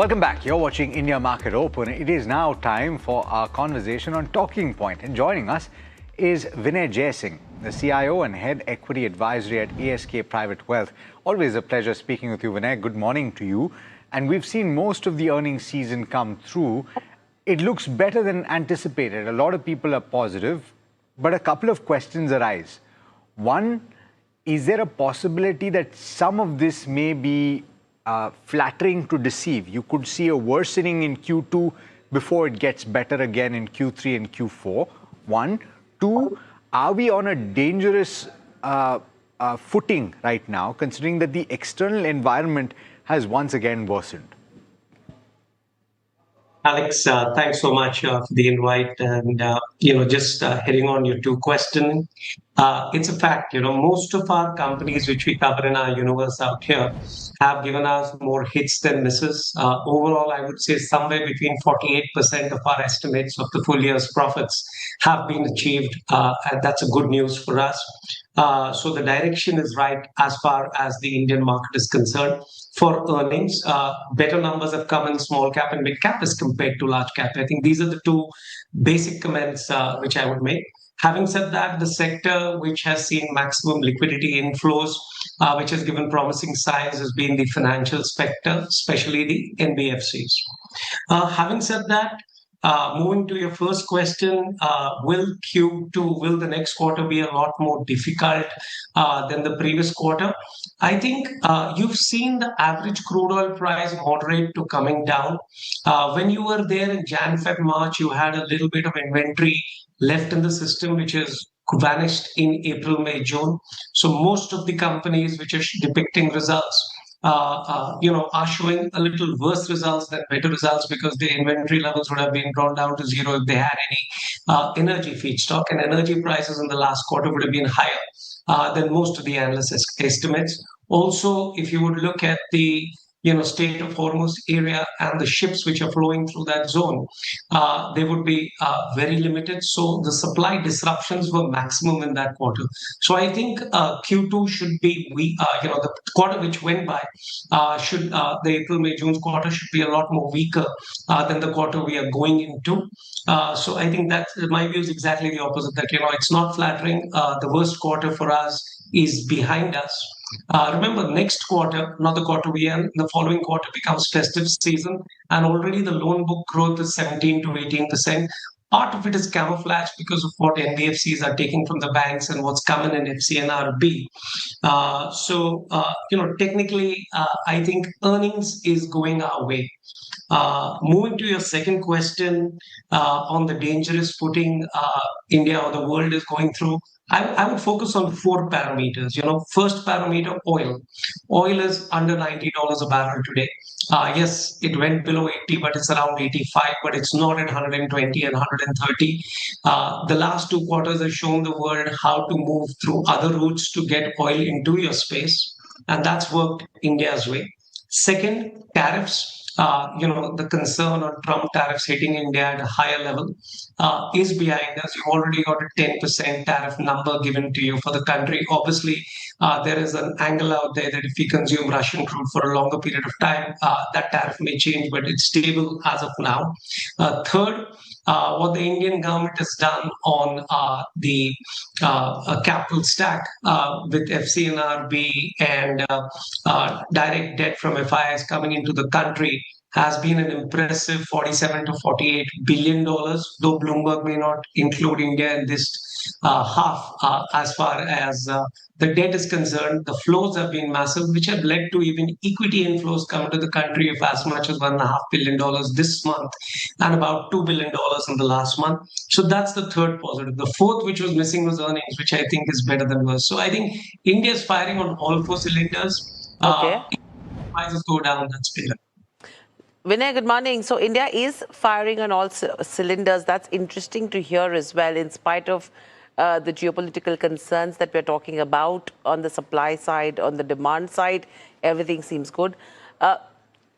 Welcome back. You're watching India Market Open. It is now time for our conversation on Talking Point. And joining us is Vinay Jaising, the CIO and Head Equity Advisory at ASK Private Wealth. Always a pleasure speaking with you, Vinay. Good morning to you. And we've seen most of the earnings season come through. It looks better than anticipated. A lot of people are positive, but a couple of questions arise. One, is there a possibility that some of this may be flattering to deceive? You could see a worsening in Q2 before it gets better again in Q3 and Q4. One. Two, are we on a dangerous footing right now, considering that the external environment has once again worsened? Alex, thanks so much for the invite. And, just heading on your two questions, it's a fact, most of our companies which we cover in our universe out here have given us more hits than misses. Overall, I would say somewhere between 48% of our estimates of the full year's profits have been achieved. And that's a good news for us. So the direction is right as far as the Indian market is concerned. For earnings, better numbers have come in small cap and mid cap as compared to large cap. I think these are the two basic comments which I would make. Having said that, the sector which has seen maximum liquidity inflows, which has given promising signs, has been the financial sector, especially the NBFCs. Having said that, moving to your first question, will the next quarter be a lot more difficult than the previous quarter? I think you've seen the average crude oil price moderate to coming down. When you were there in Jan, Feb, March, you had a little bit of inventory left in the system, which is vanished in April, May, June. So most of the companies which are depicting results are showing a little worse results than better results because the inventory levels would have been drawn down to zero if they had any energy feedstock, and energy prices in the last quarter would have been higher than most of the analyst estimates. Also, if you would look at the State of Hormuz area and the ships which are flowing through that zone, they would be very limited. So the supply disruptions were maximum in that quarter. So I think Q2 should be, the quarter which went by, the April, May, June quarter should be a lot more weaker than the quarter we are going into. So I think that my view is exactly the opposite, that, it's not flattering. The worst quarter for us is behind us. Remember, next quarter, not the quarter we are in, the following quarter becomes festive season, and already the loan book growth is 17 to 18%. Part of it is camouflage because of what NBFCs are taking from the banks and what's coming in FCNRB. Technically, I think earnings is going our way. Moving to your second question on the dangerous footing India or the world is going through, I would focus on four parameters. First parameter, oil. Oil is under $90 a barrel today. Yes, it went below 80, but it's around 85, but it's not at 120 and 130. The last two quarters have shown the world how to move through other routes to get oil into your space, and that's worked India's way. Second, tariffs. The concern on Trump tariffs hitting India at a higher level is behind us. You've already got a 10% tariff number given to you for the country. Obviously, there is an angle out there that if we consume Russian crude for a longer period of time, that tariff may change, but it's stable as of now. Third, what the Indian government has done on the capital stack with FCNRB and direct debt from FIIs coming into the country has been an impressive $47 to $48 billion, though Bloomberg may not include India in this half as far as the debt is concerned. The flows have been massive, which have led to even equity inflows coming to the country of as much as $1.5 billion this month and about $2 billion in the last month. So that's the third positive. The fourth, which was missing, was earnings, which I think is better than worse. So I think India is firing on all four cylinders. Okay. Prices go down, that's better. Vinay, good morning. So India is firing on all cylinders. That's interesting to hear as well, in spite of the geopolitical concerns that we're talking about on the supply side, on the demand side, everything seems good.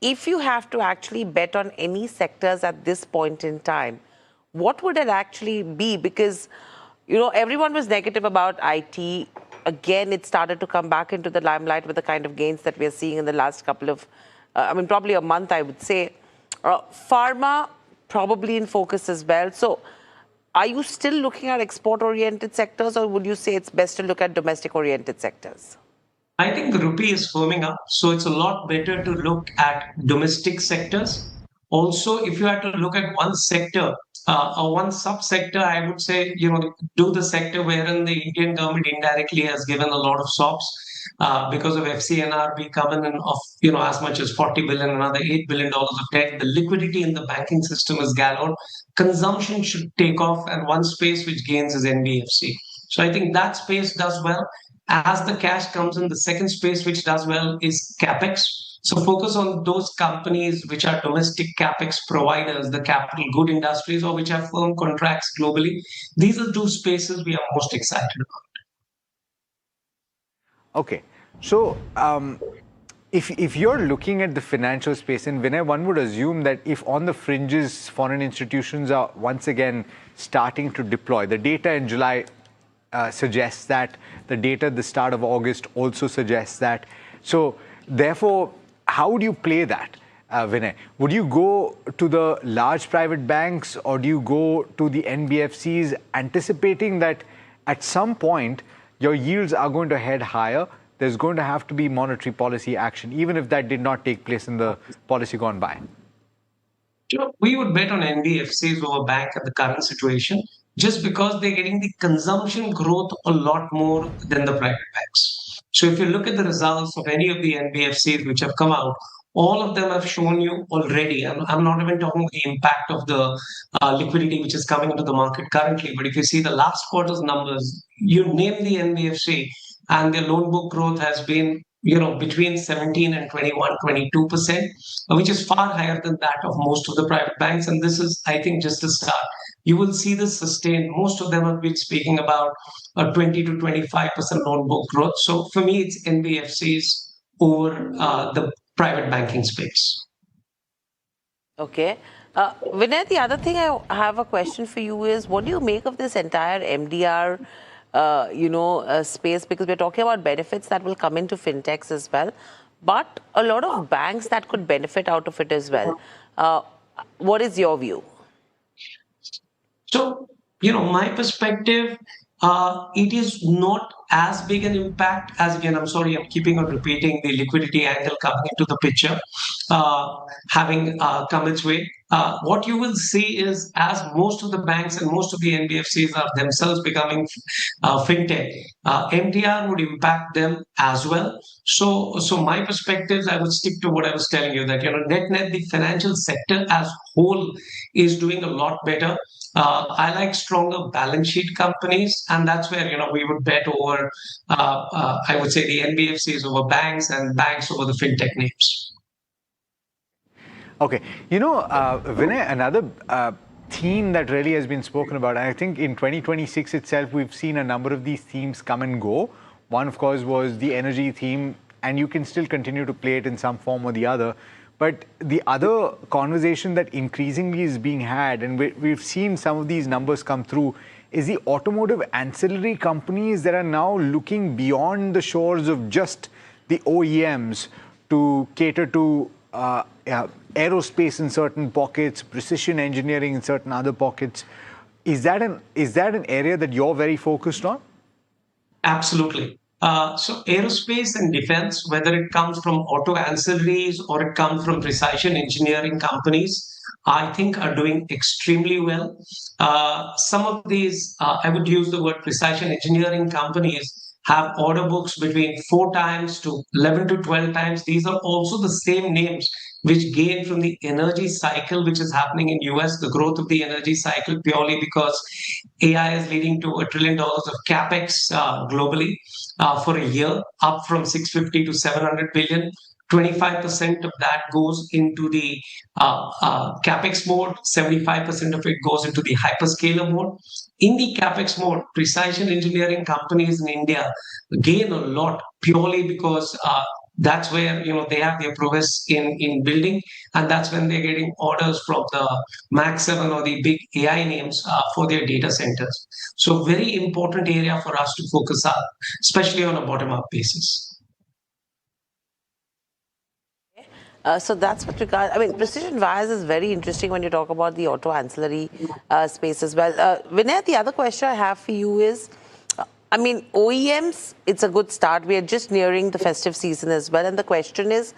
If you have to actually bet on any sectors at this point in time, what would it actually be? Because, everyone was negative about IT. Again, it started to come back into the limelight with the kind of gains that we're seeing in the last couple of I mean, probably a month, I would say. Pharma, probably in focus as well. So are you still looking at export-oriented sectors, or would you say it's best to look at domestic-oriented sectors? I think the rupee is firming up, so it's a lot better to look at domestic sectors. Also, if you had to look at one sector or one subsector, I would say, do the sector wherein the Indian government indirectly has given a lot of SOPs because of FCNRB coming in of, as much as 40 billion, another $8 billion of debt. The liquidity in the banking system is gallon. Consumption should take off, and one space which gains is NBFC. So I think that space does well. As the cash comes in, the second space which does well is capex. So focus on those companies which are domestic capex providers, the capital good industries, or which have firm contracts globally. These are two spaces we are most excited about. Okay, so if you're looking at the financial space, and Vinay, one would assume that if on the fringes foreign institutions are once again starting to deploy, the data in July suggests that, the data at the start of August also suggests that. So therefore, how would you play that, Vinay? Would you go to the large private banks, or do you go to the NBFCs, anticipating that at some point your yields are going to head higher? There's going to have to be monetary policy action, even if that did not take place in the policy gone by. We would bet on NBFCs over bank at the current situation, just because they're getting the consumption growth a lot more than the private banks. So if you look at the results of any of the NBFCs which have come out, all of them have shown you already, and I'm not even talking the impact of the liquidity which is coming into the market currently, but if you see the last quarter's numbers, you name the NBFC, and their loan book growth has been between 17 and 21, 22%, which is far higher than that of most of the private banks. And this is, I think, just the start. You will see this sustained. Most of them have been speaking about a 20 to 25% loan book growth. So for me, it's NBFCs over the private banking space. Okay. Vinay, the other thing I have a question for you is, what do you make of this entire MDR space? Because we're talking about benefits that will come into fintechs as well, but a lot of banks that could benefit out of it as well. What is your view? So, my perspective, it is not as big an impact as, again, I'm sorry, I'm keeping on repeating the liquidity angle coming into the picture, having come its way. What you will see is, as most of the banks and most of the NBFCs are themselves becoming fintech, MDR would impact them as well. So my perspectives, I would stick to what I was telling you, that net, the financial sector as whole is doing a lot better. I like stronger balance sheet companies, and that's where we would bet over. I would say the NBFCs over banks, and banks over the fintech names. Okay, Vinay, another theme that really has been spoken about, and I think in 2026 itself, we've seen a number of these themes come and go. One, of course, was the energy theme, and you can still continue to play it in some form or the other. But the other conversation that increasingly is being had, and we've seen some of these numbers come through, is the automotive ancillary companies that are now looking beyond the shores of just the OEMs to cater to aerospace in certain pockets, precision engineering in certain other pockets. Is that an area that you're very focused on? Absolutely. So aerospace and defense, whether it comes from auto ancillaries or it comes from precision engineering companies, I think are doing extremely well. Some of these, I would use the word precision engineering companies, have order books between 4 times to 11 to 12 times. These are also the same names which gain from the energy cycle which is happening in US, the growth of the energy cycle, purely because AI is leading to $1 trillion of capex globally for a year, up from 650 to 700 billion. 25% of that goes into the capex mode, 75% of it goes into the hyperscaler mode. In the capex mode, precision engineering companies in India gain a lot purely because that's where they have their prowess in building, and that's when they're getting orders from the Max 7 or the big AI names for their data centers. So very important area for us to focus on, especially on a bottom-up basis. So that's what regard. I mean, precision wires is very interesting when you talk about the auto ancillary space as well. Vinay, the other question I have for you is, I mean, OEMs, it's a good start. We are just nearing the festive season as well. And the question is,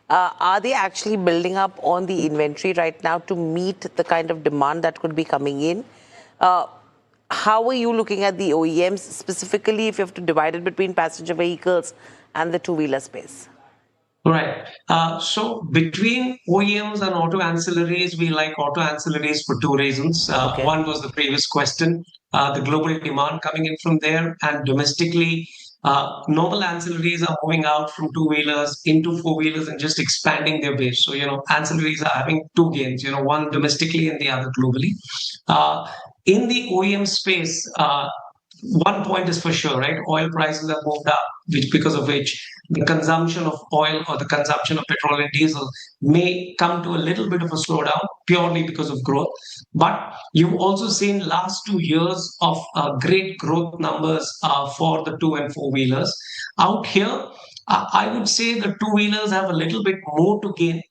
are they actually building up on the inventory right now to meet the kind of demand that could be coming in? How are you looking at the OEMs, specifically if you have to divide it between passenger vehicles and the two-wheeler space? Right. So between OEMs and auto ancillaries, we like auto ancillaries for two reasons. Okay. One was the previous question, the global demand coming in from there, and domestically, normal ancillaries are moving out from two-wheelers into four-wheelers and just expanding their base. So, ancillaries are having two gains, one domestically and the other globally. In the OEM space, one point is for sure, right? Oil prices have moved up, because of which the consumption of oil or the consumption of petrol and diesel may come to a little bit of a slowdown purely because of growth. But you've also seen last 2 years of great growth numbers for the two and four wheelers. Out here, I would say the two wheelers have a little bit more to gain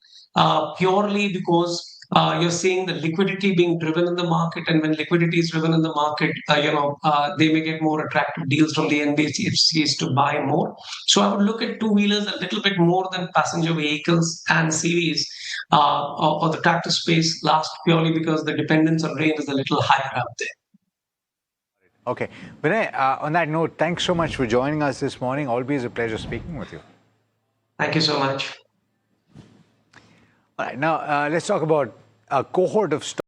purely because you're seeing the liquidity being driven in the market, and when liquidity is driven in the market, they may get more attractive deals from the NBFCs to buy more. So I would look at two wheelers a little bit more than passenger vehicles and CVs or the tractor space last, purely because the dependence on rain is a little higher out there. Okay. Vinay, on that note, thanks so much for joining us this morning. Always a pleasure speaking with you. Thank you so much. All right, now let's talk about a cohort of